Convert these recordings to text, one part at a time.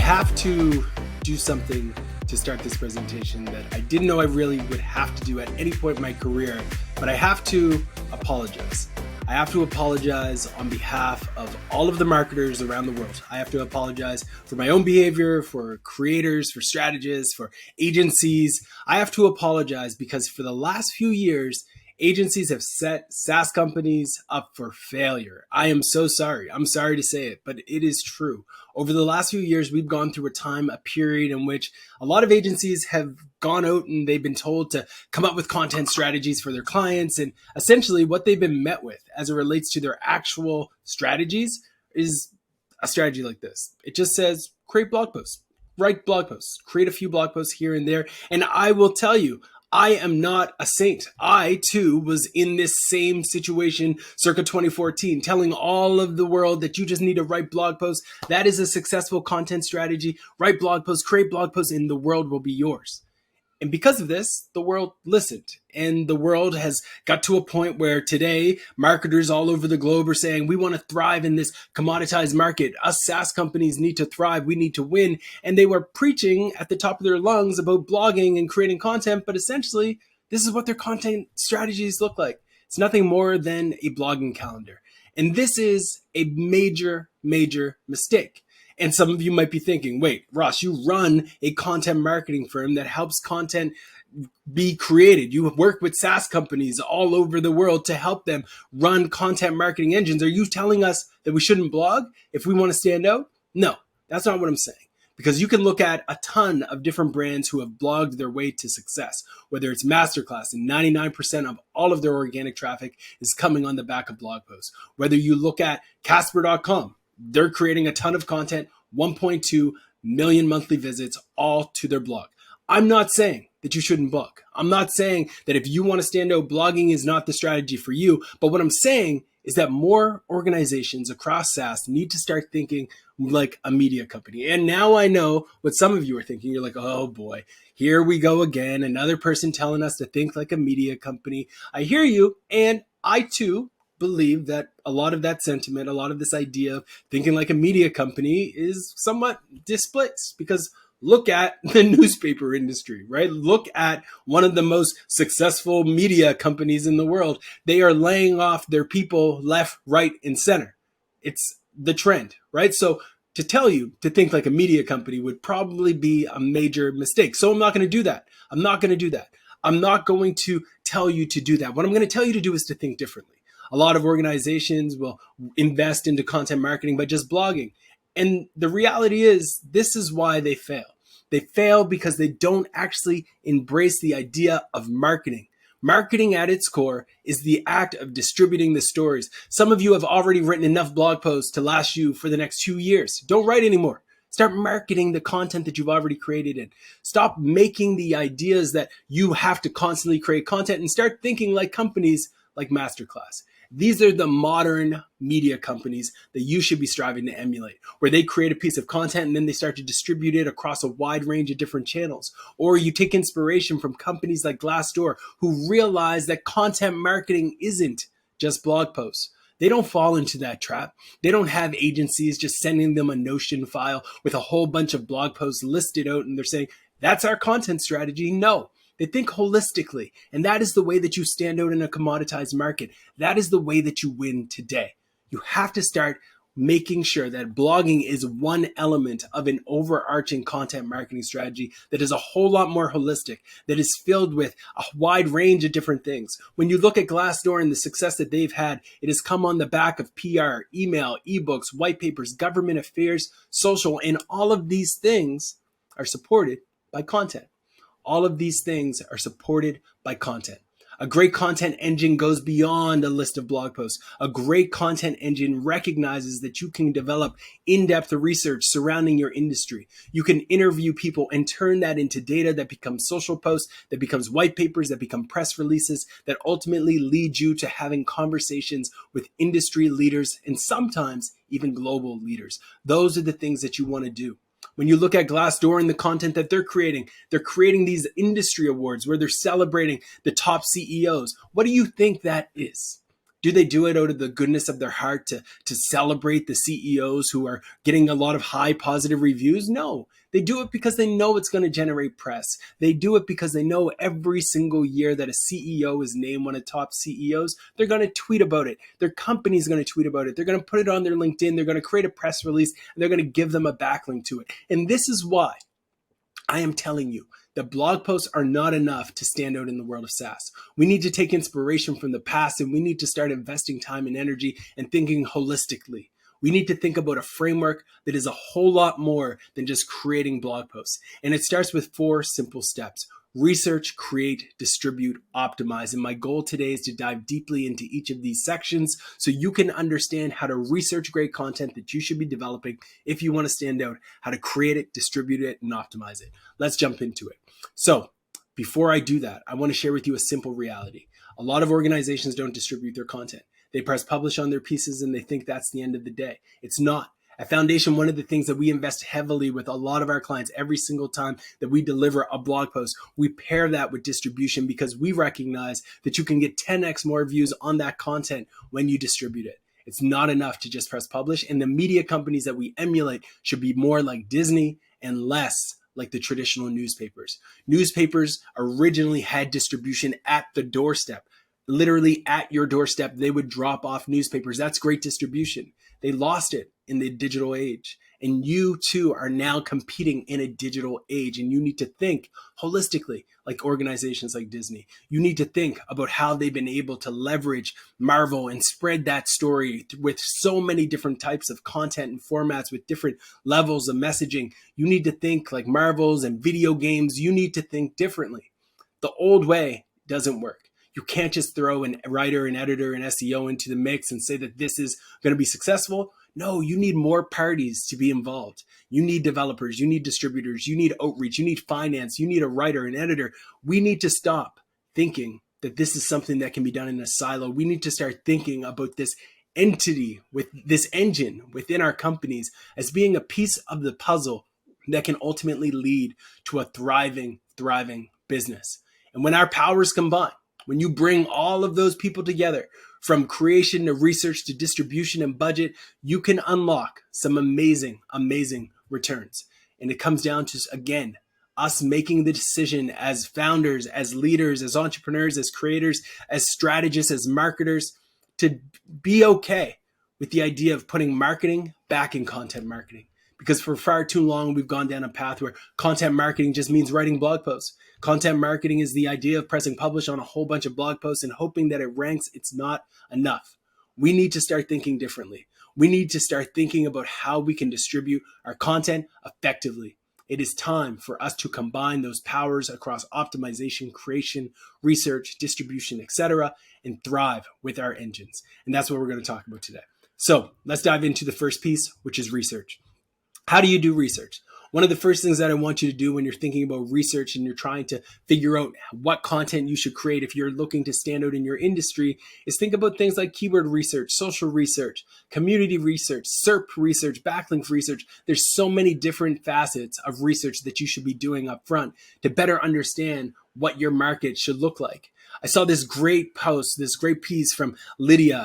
have to do something to start this presentation that I didn't know I really would have to do at any point in my career, but I have to apologize. I have to apologize on behalf of all of the marketers around the world. I have to apologize for my own behavior, for creators, for strategists, for agencies. I have to apologize because for the last few years, agencies have set SaaS companies up for failure. I am so sorry. I'm sorry to say it, but it is true. Over the last few years, we've gone through a period in which a lot of agencies have gone out and they've been told to come up with content strategies for their clients. And essentially what they've been met with as it relates to their actual strategies is a strategy like this. It just says, create blog posts, write blog posts, create a few blog posts here and there. And I will tell you, I am not a saint. I too was in this same situation circa 2014, telling all of the world that you just need to write blog posts. That is a successful content strategy. Write blog posts, create blog posts, and the world will be yours. And because of this, the world listened. And the world has got to a point where today, marketers all over the globe are saying, we want to thrive in this commoditized market. Us SaaS companies need to thrive. We need to win. And they were preaching at the top of their lungs about blogging and creating content. But essentially, this is what their content strategies look like. It's nothing more than a blogging calendar. And this is a major, major mistake. And some of you might be thinking, wait, Ross, you run a content marketing firm that helps content be created. You work with SaaS companies all over the world to help them run content marketing engines. Are you telling us that we shouldn't blog if we want to stand out? No, that's not what I'm saying. Because you can look at a ton of different brands who have blogged their way to success, whether it's Masterclass, and 99% of all of their organic traffic is coming on the back of blog posts. Whether you look at Casper.com, they're creating a ton of content, 1.2 million monthly visits, all to their blog. I'm not saying that you shouldn't blog. I'm not saying that if you want to stand out, blogging is not the strategy for you. But what I'm saying is that more organizations across SaaS need to start thinking like a media company. And now I know what some of you are thinking. You're like, oh boy, here we go again. Another person telling us to think like a media company. I hear you. And I too believe that a lot of that sentiment, a lot of this idea of thinking like a media company is somewhat displaced, because look at the newspaper industry, right? Look at one of the most successful media companies in the world. They are laying off their people left, right, and center. It's the trend, right? So to tell you to think like a media company would probably be a major mistake. So I'm not going to do that. I'm not going to tell you to do that. What I'm going to tell you to do is to think differently. A lot of organizations will invest into content marketing by just blogging. And the reality is, this is why they fail. They fail because they don't actually embrace the idea of marketing. Marketing at its core is the act of distributing the stories. Some of you have already written enough blog posts to last you for the next 2 years. Don't write anymore. Start marketing the content that you've already created in. Stop making the ideas that you have to constantly create content and start thinking like companies like Masterclass. These are the modern media companies that you should be striving to emulate, where they create a piece of content and then they start to distribute it across a wide range of different channels. Or you take inspiration from companies like Glassdoor, who realize that content marketing isn't just blog posts. They don't fall into that trap. They don't have agencies just sending them a Notion file with a whole bunch of blog posts listed out and they're saying, that's our content strategy. No. They think holistically, and that is the way that you stand out in a commoditized market. That is the way that you win today. You have to start making sure that blogging is one element of an overarching content marketing strategy that is a whole lot more holistic, that is filled with a wide range of different things. When you look at Glassdoor and the success that they've had, it has come on the back of PR, email, ebooks, white papers, government affairs, social, and all of these things are supported by content. All of these things are supported by content. A great content engine goes beyond a list of blog posts. A great content engine recognizes that you can develop in-depth research surrounding your industry. You can interview people and turn that into data that becomes social posts, that becomes white papers, that become press releases, that ultimately lead you to having conversations with industry leaders and sometimes even global leaders. Those are the things that you want to do. When you look at Glassdoor and the content that they're creating these industry awards where they're celebrating the top CEOs. What do you think that is? Do they do it out of the goodness of their heart to celebrate the CEOs who are getting a lot of high positive reviews? No. They do it because they know it's going to generate press. They do it because they know every single year that a CEO is named one of the top CEOs, they're going to tweet about it. Their company's going to tweet about it. They're going to put it on their LinkedIn. They're going to create a press release, and they're going to give them a backlink to it. And this is why I am telling you that blog posts are not enough to stand out in the world of SaaS. We need to take inspiration from the past, and we need to start investing time and energy and thinking holistically. We need to think about a framework that is a whole lot more than just creating blog posts. And it starts with 4 simple steps: research, create, distribute, optimize. And my goal today is to dive deeply into each of these sections so you can understand how to research great content that you should be developing if you want to stand out, how to create it, distribute it, and optimize it. Let's jump into it. So before I do that, I want to share with you a simple reality. A lot of organizations don't distribute their content. They press publish on their pieces and they think that's the end of the day. It's not. At Foundation, one of the things that we invest heavily with a lot of our clients every single time that we deliver a blog post, we pair that with distribution because we recognize that you can get 10x more views on that content when you distribute it. It's not enough to just press publish, and the media companies that we emulate should be more like Disney and less like the traditional newspapers. Newspapers originally had distribution at the doorstep. Literally at your doorstep, they would drop off newspapers. That's great distribution. They lost it in the digital age. And you too are now competing in a digital age. And you need to think holistically, like organizations like Disney. You need to think about how they've been able to leverage Marvel and spread that story with so many different types of content and formats with different levels of messaging. You need to think like Marvels and video games. You need to think differently. The old way doesn't work. You can't just throw a writer, an editor, an SEO into the mix and say that this is going to be successful. No, you need more parties to be involved. You need developers, you need distributors, you need outreach, you need finance, you need a writer, an editor. We need to stop thinking that this is something that can be done in a silo. We need to start thinking about this entity with this engine within our companies as being a piece of the puzzle that can ultimately lead to a thriving business. And when our powers combine, when you bring all of those people together, from creation to research to distribution and budget, you can unlock some amazing returns. And it comes down to, again, us making the decision as founders, as leaders, as entrepreneurs, as creators, as strategists, as marketers, to be okay with the idea of putting marketing back in content marketing. Because for far too long, we've gone down a path where content marketing just means writing blog posts. Content marketing is the idea of pressing publish on a whole bunch of blog posts and hoping that it ranks. It's not enough. We need to start thinking differently. We need to start thinking about how we can distribute our content effectively. It is time for us to combine those powers across optimization, creation, research, distribution, etc., and thrive with our engines. And that's what we're going to talk about today. So let's dive into the first piece, which is research. How do you do research? One of the first things that I want you to do when you're thinking about research and you're trying to figure out what content you should create if you're looking to stand out in your industry is think about things like keyword research, social research, community research, SERP research, backlink research. There's so many different facets of research that you should be doing up front to better understand what your market should look like. I saw this great post, this great piece from Lydia,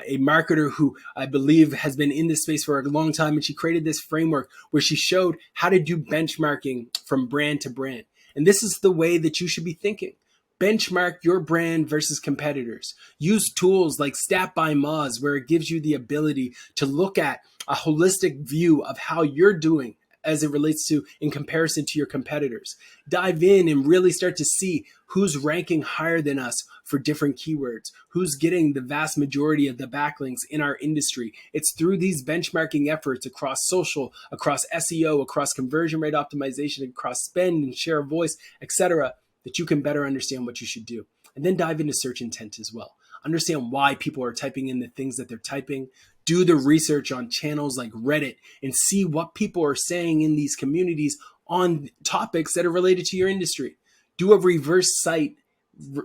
a marketer who I believe has been in this space for a long time. And she created this framework where she showed how to do benchmarking from brand to brand. And this is the way that you should be thinking. Benchmark your brand versus competitors. Use tools like Stat by Moz, where it gives you the ability to look at a holistic view of how you're doing as it relates to in comparison to your competitors. Dive in and really start to see who's ranking higher than us for different keywords, who's getting the vast majority of the backlinks in our industry. It's through these benchmarking efforts across social, across SEO, across conversion rate optimization, across spend and share of voice, etc., that you can better understand what you should do. And then dive into search intent as well. Understand why people are typing in the things that they're typing. Do the research on channels like Reddit and see what people are saying in these communities on topics that are related to your industry. Do a reverse site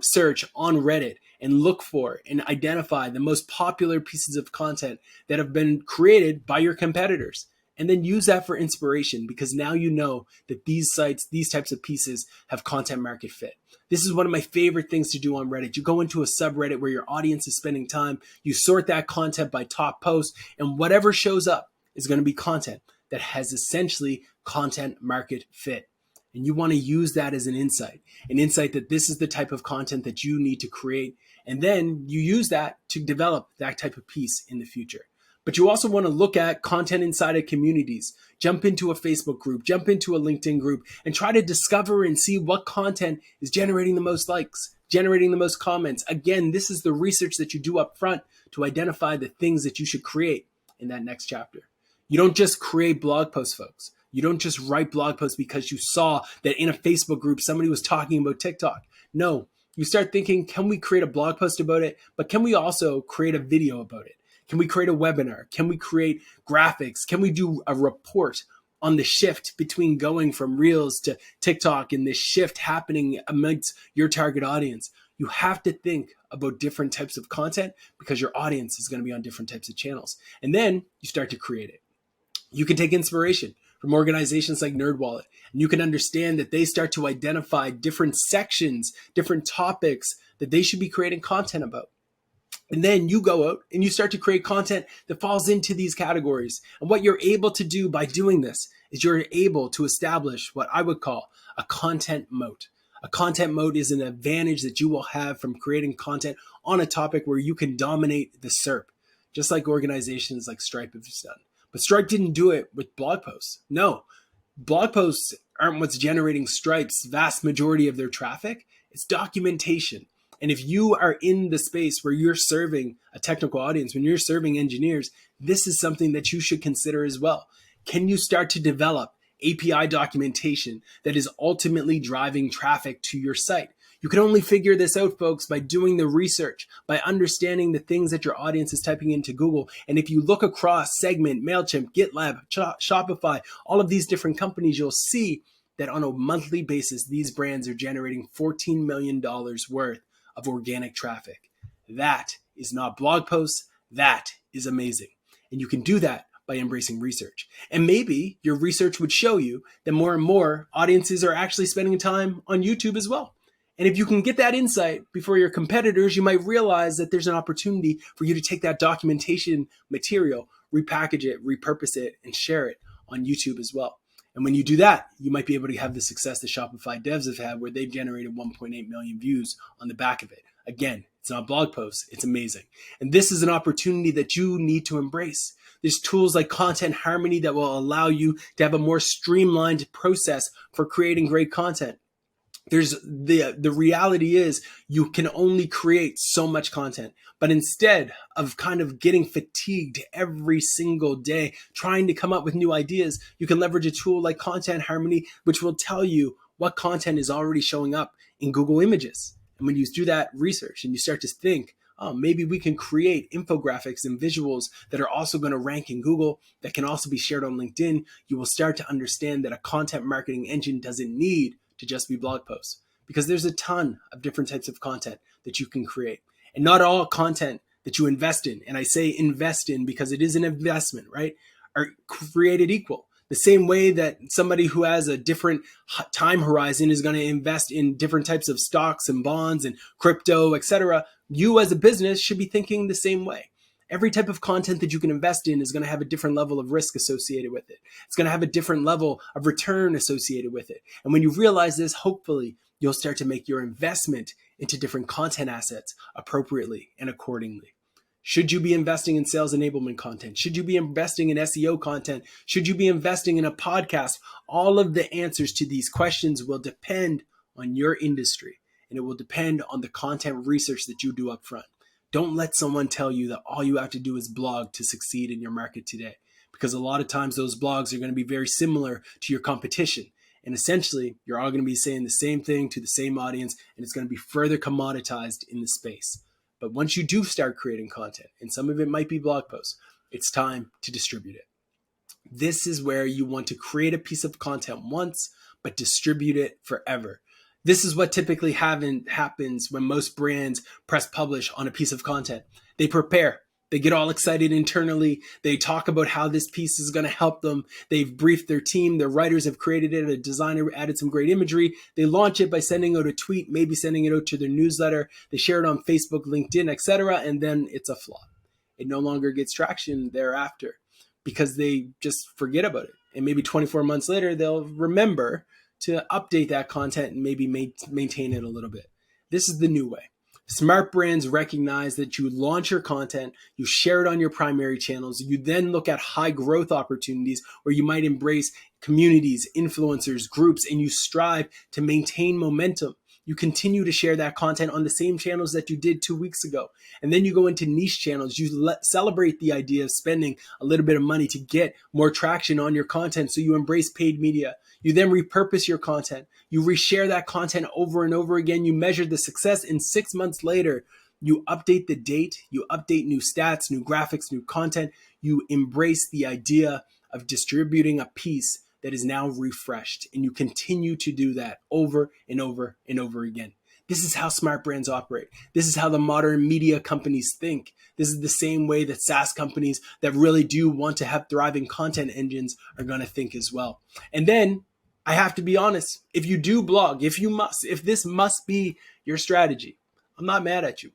search on Reddit and look for and identify the most popular pieces of content that have been created by your competitors and then use that for inspiration, because now you know that these sites, these types of pieces have content market fit. This is one of my favorite things to do on Reddit. You go into a subreddit where your audience is spending time, you sort that content by top post, and whatever shows up is going to be content that has essentially content market fit. And you want to use that as an insight that this is the type of content that you need to create. And then you use that to develop that type of piece in the future. But you also want to look at content inside of communities. Jump into a Facebook group, jump into a LinkedIn group, and try to discover and see what content is generating the most likes, generating the most comments. Again, this is the research that you do up front to identify the things that you should create in that next chapter. You don't just create blog posts, folks. You don't just write blog posts because you saw that in a Facebook group somebody was talking about TikTok. No, you start thinking, can we create a blog post about it? But can we also create a video about it? Can we create a webinar? Can we create graphics? Can we do a report on the shift between going from Reels to TikTok and this shift happening amongst your target audience? You have to think about different types of content because your audience is going to be on different types of channels. And then you start to create it. You can take inspiration from organizations like NerdWallet, and you can understand that they start to identify different sections, different topics that they should be creating content about. And then you go out and you start to create content that falls into these categories. And what you're able to do by doing this is you're able to establish what I would call a content moat. A content moat is an advantage that you will have from creating content on a topic where you can dominate the SERP, just like organizations like Stripe have done. But Stripe didn't do it with blog posts. No, blog posts aren't what's generating Stripe's vast majority of their traffic. It's documentation. And if you are in the space where you're serving a technical audience, when you're serving engineers, this is something that you should consider as well. Can you start to develop API documentation that is ultimately driving traffic to your site? You can only figure this out, folks, by doing the research, by understanding the things that your audience is typing into Google. And if you look across Segment, MailChimp, GitLab, Shopify, all of these different companies, you'll see that on a monthly basis, these brands are generating $14 million worth of organic traffic. That is not blog posts. That is amazing. And you can do that by embracing research. And maybe your research would show you that more and more audiences are actually spending time on YouTube as well. And if you can get that insight before your competitors, you might realize that there's an opportunity for you to take that documentation material, repackage it, repurpose it, and share it on YouTube as well. And when you do that, you might be able to have the success that Shopify devs have had, where they've generated 1.8 million views on the back of it. Again, it's not blog posts, it's amazing. And this is an opportunity that you need to embrace. There's tools like Content Harmony that will allow you to have a more streamlined process for creating great content. There's the reality is you can only create so much content, but instead of kind of getting fatigued every single day trying to come up with new ideas, you can leverage a tool like Content Harmony, which will tell you what content is already showing up in Google Images. And when you do that research and you start to think, oh, maybe we can create infographics and visuals that are also going to rank in Google, that can also be shared on LinkedIn, you will start to understand that a content marketing engine doesn't need to just be blog posts, because there's a ton of different types of content that you can create. And not all content that you invest in, and I say invest in because it is an investment, right, are created equal. The same way that somebody who has a different time horizon is going to invest in different types of stocks and bonds and crypto, etc. You as a business should be thinking the same way. Every type of content that you can invest in is going to have a different level of risk associated with it. It's going to have a different level of return associated with it. And when you realize this, hopefully, you'll start to make your investment into different content assets appropriately and accordingly. Should you be investing in sales enablement content? Should you be investing in SEO content? Should you be investing in a podcast? All of the answers to these questions will depend on your industry, and it will depend on the content research that you do up front. Don't let someone tell you that all you have to do is blog to succeed in your market today, because a lot of times those blogs are going to be very similar to your competition. And essentially, you're all going to be saying the same thing to the same audience, and it's going to be further commoditized in the space. But once you do start creating content, and some of it might be blog posts, it's time to distribute it. This is where you want to create a piece of content once, but distribute it forever. This is what typically happens when most brands press publish on a piece of content. They prepare, They get all excited internally. They talk about how this piece is going to help them. They've briefed their team. Their writers have created it. A designer added some great imagery. They launch it by sending out a tweet, maybe sending it out to their newsletter. They share it on Facebook, LinkedIn, etc. And then it's a flop. It no longer gets traction thereafter because they just forget about it. And maybe 24 months later, they'll remember to update that content and maybe maintain it a little bit. This is the new way. Smart brands recognize that you launch your content, you share it on your primary channels, you then look at high growth opportunities where you might embrace communities, influencers, groups, and you strive to maintain momentum. You continue to share that content on the same channels that you did 2 weeks ago. And then you go into niche channels. You celebrate the idea of spending a little bit of money to get more traction on your content. So you embrace paid media. You then repurpose your content. You reshare that content over and over again. You measure the success, and 6 months later, you update the date, you update new stats, new graphics, new content. You embrace the idea of distributing a piece that is now refreshed, and you continue to do that over and over and over again. This is how smart brands operate. This is how the modern media companies think. This is the same way that SaaS companies that really do want to have thriving content engines are going to think as well. And then I have to be honest, if you do blog, if this must be your strategy, I'm not mad at you.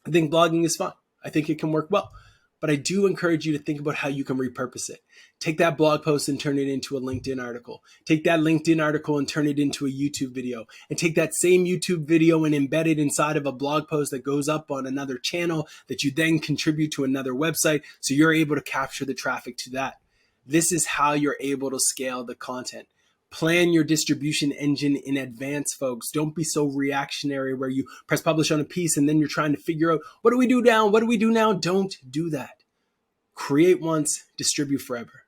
I think blogging is fun. I think it can work well. But I do encourage you to think about how you can repurpose it. Take that blog post and turn it into a LinkedIn article. Take that LinkedIn article and turn it into a YouTube video. And take that same YouTube video and embed it inside of a blog post that goes up on another channel that you then contribute to another website so you're able to capture the traffic to that. This is how you're able to scale the content. Plan your distribution engine in advance, folks. Don't be so reactionary where you press publish on a piece and then you're trying to figure out, what do we do now? What do we do now? Don't do that. Create once, distribute forever.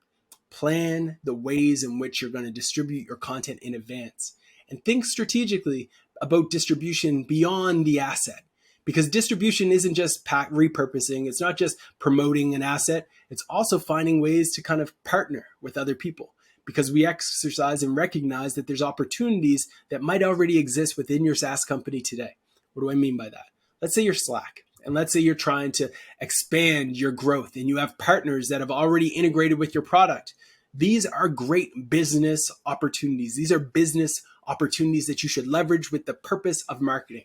Plan the ways in which you're going to distribute your content in advance. And think strategically about distribution beyond the asset. Because distribution isn't just repurposing. It's not just promoting an asset. It's also finding ways to kind of partner with other people. Because we exercise and recognize that there's opportunities that might already exist within your SaaS company today. What do I mean by that? Let's say you're Slack, and let's say you're trying to expand your growth and you have partners that have already integrated with your product. These are great business opportunities. These are business opportunities that you should leverage with the purpose of marketing.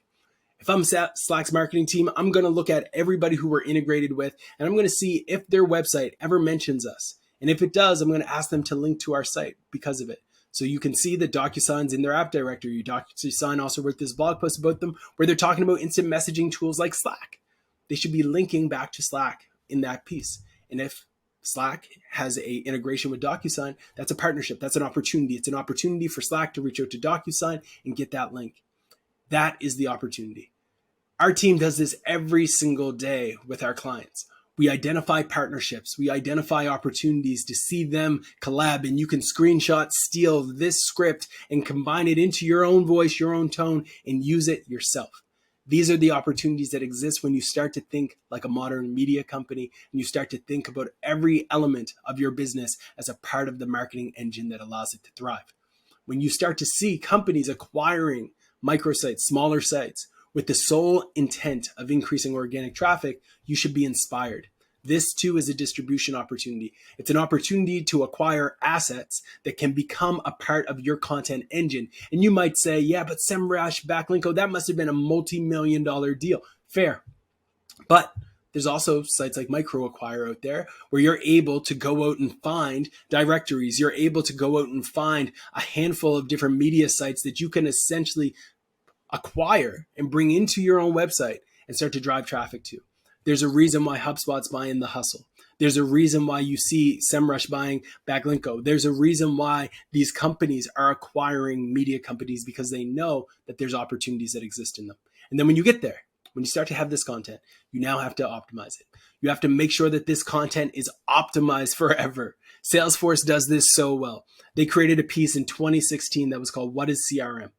If I'm Slack's marketing team, I'm going to look at everybody who we're integrated with, and I'm going to see if their website ever mentions us. And if it does, I'm going to ask them to link to our site because of it. So you can see the DocuSigns in their app directory. DocuSign also wrote this blog post about them where they're talking about instant messaging tools like Slack. They should be linking back to Slack in that piece. And if Slack has a integration with DocuSign, that's a partnership. That's an opportunity. It's an opportunity for Slack to reach out to DocuSign and get that link. That is the opportunity. Our team does this every single day with our clients. We identify partnerships. We identify opportunities to see them collab, and you can screenshot, steal this script and combine it into your own voice, your own tone, and use it yourself. These are the opportunities that exist when you start to think like a modern media company and you start to think about every element of your business as a part of the marketing engine that allows it to thrive. When you start to see companies acquiring microsites, smaller sites, with the sole intent of increasing organic traffic, you should be inspired. This too is a distribution opportunity. It's an opportunity to acquire assets that can become a part of your content engine. And you might say, yeah, but SEMrush, Backlinko, that must have been a multi-million-dollar deal. Fair. But there's also sites like MicroAcquire out there where you're able to go out and find directories. You're able to go out and find a handful of different media sites that you can essentially acquire and bring into your own website and start to drive traffic to. There's a reason why HubSpot's buying The Hustle. There's a reason why you see SEMrush buying Backlinko. There's a reason why these companies are acquiring media companies because they know that there's opportunities that exist in them. And then when you get there, when you start to have this content, you now have to optimize it. You have to make sure that this content is optimized forever. Salesforce does this so well. They created a piece in 2016 that was called What is CRM?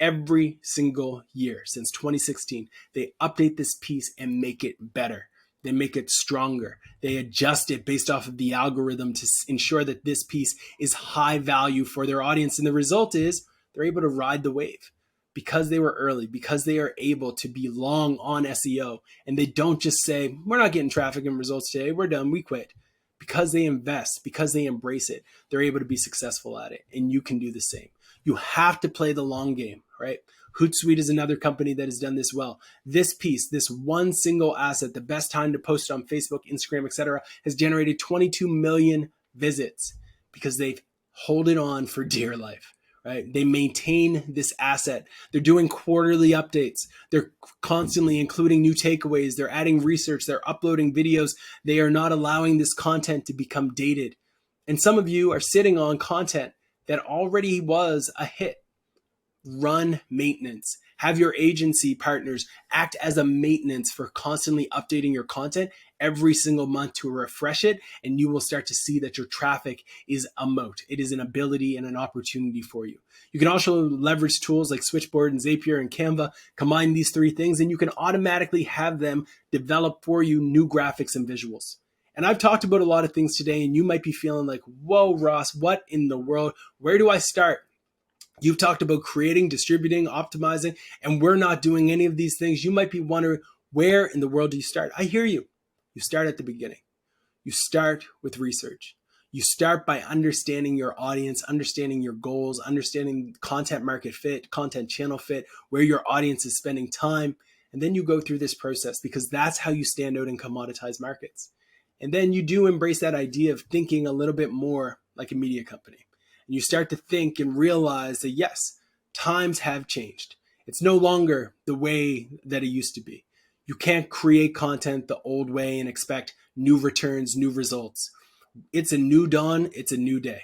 Every single year since 2016, they update this piece and make it better. They make it stronger. They adjust it based off of the algorithm to ensure that this piece is high value for their audience. And the result is they're able to ride the wave. because they were early, because they are able to be long on SEO, and they don't just say, we're not getting traffic and results today, we're done, we quit. Because they invest, because they embrace it, they're able to be successful at it. And you can do the same. You have to play the long game, right? Hootsuite is another company that has done this well. This piece, this one single asset, the best time to post on Facebook, Instagram, etc., has generated 22 million visits because they've hold it on for dear life. Right? They maintain this asset. They're doing quarterly updates. They're constantly including new takeaways. They're adding research. They're uploading videos. They are not allowing this content to become dated. And some of you are sitting on content that already was a hit. Run maintenance. Have your agency partners act as a maintenance for constantly updating your content every single month to refresh it, and you will start to see that your traffic is a moat. It is an ability and an opportunity for you. You can also leverage tools like Switchboard and Zapier and Canva, combine these three things, and you can automatically have them develop for you new graphics and visuals. And I've talked about a lot of things today, and you might be feeling like, whoa, Ross, what in the world? Where do I start? You've talked about creating, distributing, optimizing, and we're not doing any of these things. You might be wondering, where in the world do you start? I hear you. You start at the beginning. You start with research. You start by understanding your audience, understanding your goals, understanding content market fit, content channel fit, where your audience is spending time. And then you go through this process because that's how you stand out in commoditized markets. And then you do embrace that idea of thinking a little bit more like a media company. And you start to think and realize that, yes, times have changed. It's no longer the way that it used to be. You can't create content the old way and expect new returns, new results. It's a new dawn. It's a new day.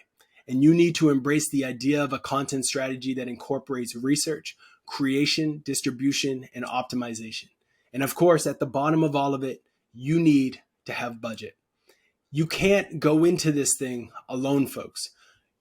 And you need to embrace the idea of a content strategy that incorporates research, creation, distribution, and optimization. And of course, at the bottom of all of it, you need to have budget. You can't go into this thing alone, folks.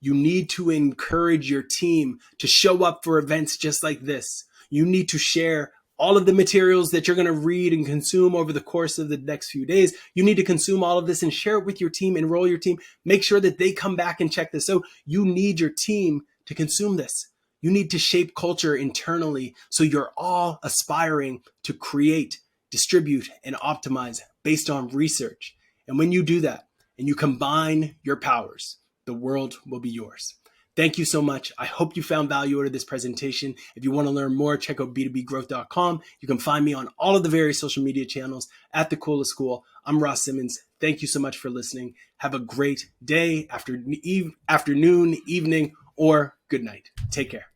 You need to encourage your team to show up for events just like this. You need to share all of the materials that you're going to read and consume over the course of the next few days. You need to consume all of this and share it with your team, enroll your team, make sure that they come back and check this out. You need your team to consume this. You need to shape culture internally so you're all aspiring to create, distribute, and optimize based on research. And when you do that and you combine your powers, the world will be yours. Thank you so much. I hope you found value out of this presentation. If you want to learn more, check out b2bgrowth.com. You can find me on all of the various social media channels at The Coolest School. I'm Ross Simmonds. Thank you so much for listening. Have a great day, afternoon, evening, or good night. Take care.